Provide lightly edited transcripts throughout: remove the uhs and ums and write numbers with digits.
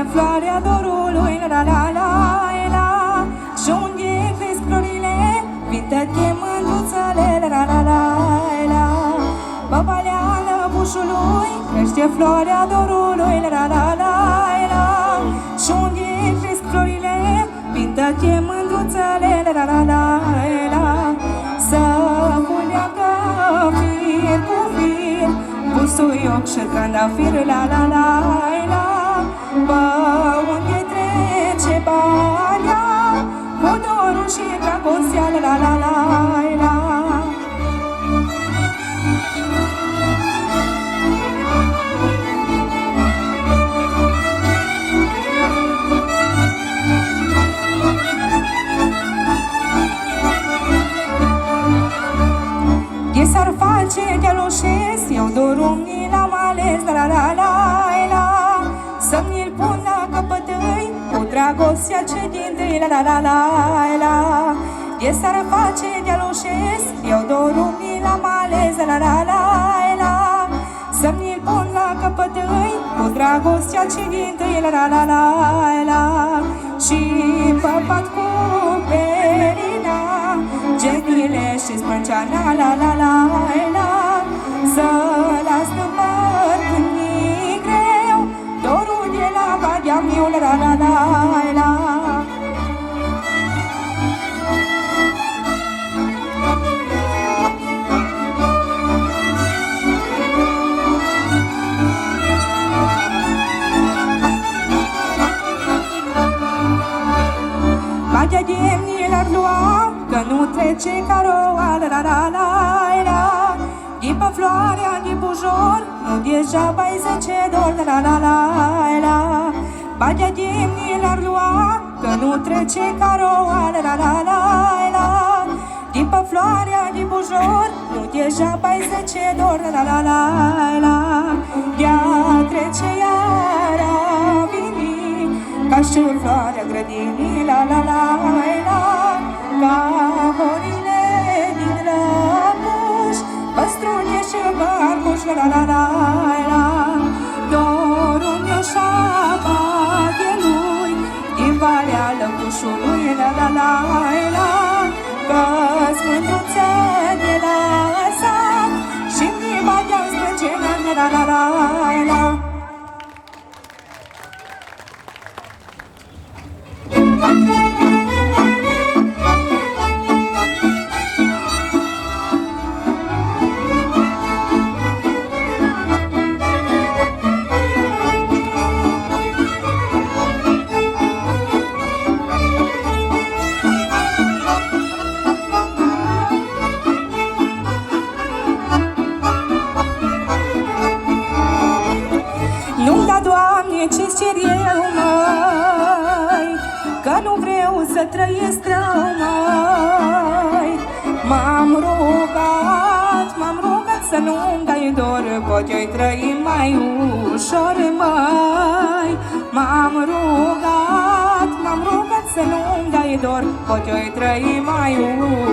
crește floarea dorului, la la la la la. Și unde cresc florile, pintă-te mândruțele, la la la la la. Băbalea lăbușului, crește floarea dorului, la la la la la. Și unde cresc florile, pintă-te mândruțele, la la la la la. Să culeagă fir cu fir, busuioc și trandafir, la la la la. Bă, unde trece Balea, cu dorul și dragostea, la la la la la. S-ar face de aloșesc, eu dorul mi l-am ales, la la la la la. Să-mi-l pun la căpătâi, cu dragostea ce din tâi, la la la la la. De s-ar face de aloșesc, eu dorul mi l-am ales, la la la la. Să-mi-l pun la căpătâi, cu dragostea ce din tâi, la la la la la. Și păpat cu perina, genile și sprânceana, la la la la. Să las dupăr când e greu, dorul de la vadea meu, la la la la la. Vadea de mine l-ar lua, că nu trece caroa, la la la la la. După floarea de bujor, nu degeaba-i 10 dor, la la la la la. Badea de mine l-ar lua, că nu trece caroa, la la la la la. După floarea de bujor, nu degeaba-i 10 dor, la la la la la. De-a trece iara vini, ca și floarea grădinii, la la la la. Ca horile din lăpuș, păstrune și barcuș, la la la la la. Dorul meu și-apa de lui, din valea lăpușului, la la la la. Că-s mândruță de la sat, și-mi badea-n sprâncena, la la la la. Ce-ți cer eu, măi, că nu vreau să trăiesc rău, măi. M-am rugat să nu-mi dai dor, poate-i trăi mai ușor, măi. M-am rugat să nu-mi dai dor, poate-i trăi mai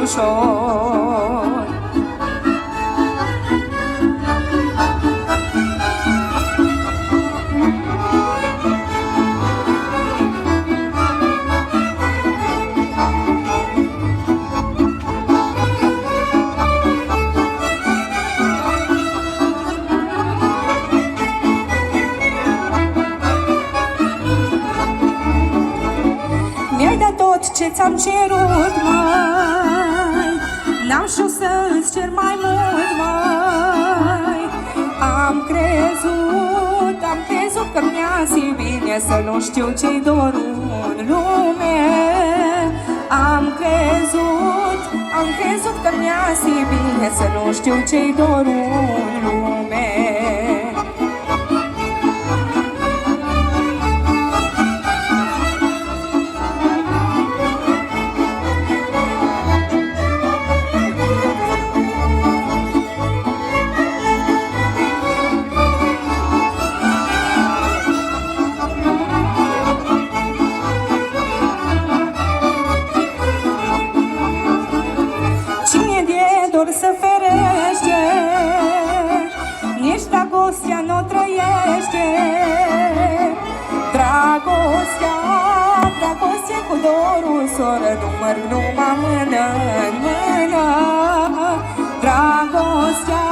ușor. Ce ți-am cerut, mai, n-am știut să-ți cer mai mult, mai. Am crezut că mi-a-zi bine să nu știu ce-i dorul în lume. Am crezut că mi-a-zi bine să nu știu ce-i dorul în lume. Să ferește, nici dragostea n-o trăiește. Drag soră, nu merg numai mână în mână. Dragostea,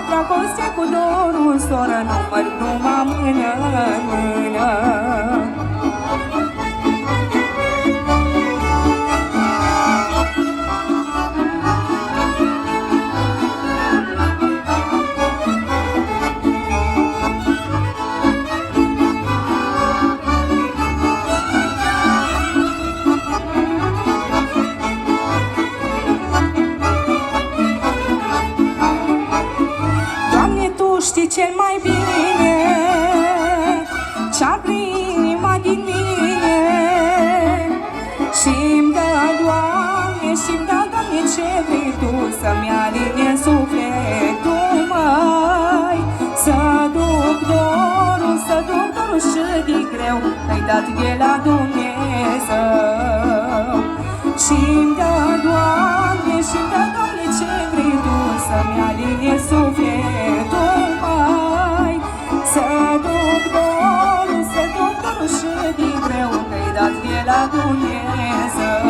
dragostea cu dorul, soră, nu merg numai mână în mână. Știi cel mai bine ce-ar inima din mine. Și-mi dă, Doamne, și-mi dă, Doamne, ce vrei Tu, să-mi aline sufletul, măi. Să duc dorul, să duc dorul și de greu, că-i dat de la Dumnezeu. Și-mi dă, Doamne, și-mi dă, Doamne, ce vrei Tu, să-mi aline sufletul, măi. Să duc dorul, să duc dorul și din greu, că-i dat de la Dumnezeu.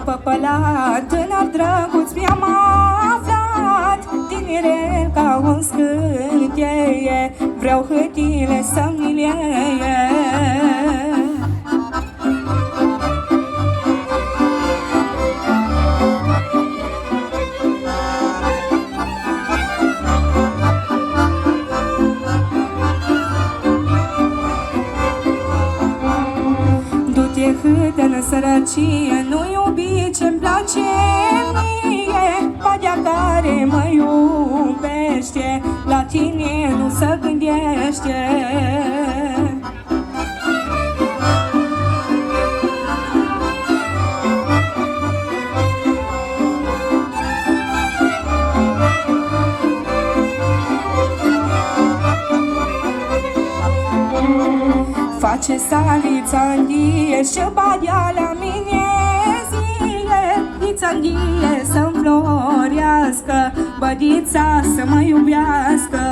Păpălat, tânăr drăguț mi-am aflat, tineret ca un scânteie, vreau hâtile să-mi leie. Du-te hâte în sărăcie, nu iubi ce-mi place mie, Padea care mă iubește, la tine nu se gândește. Face salița-ndie și badea la mine zie, Lița-ndie să-mi florească, bădița să mă iubească.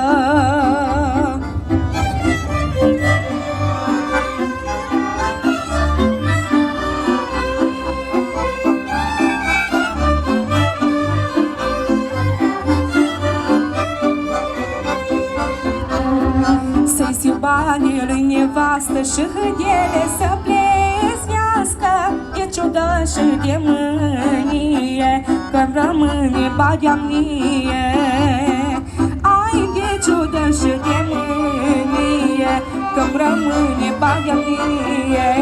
Să-i siu banii lui nevastă și hâdele să plesnească, de ciudă și de mânie, că-mi rămâne badea mie. Ai de ciudă și de mânie, că-mi rămâne badea mie.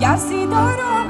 Iar si dorul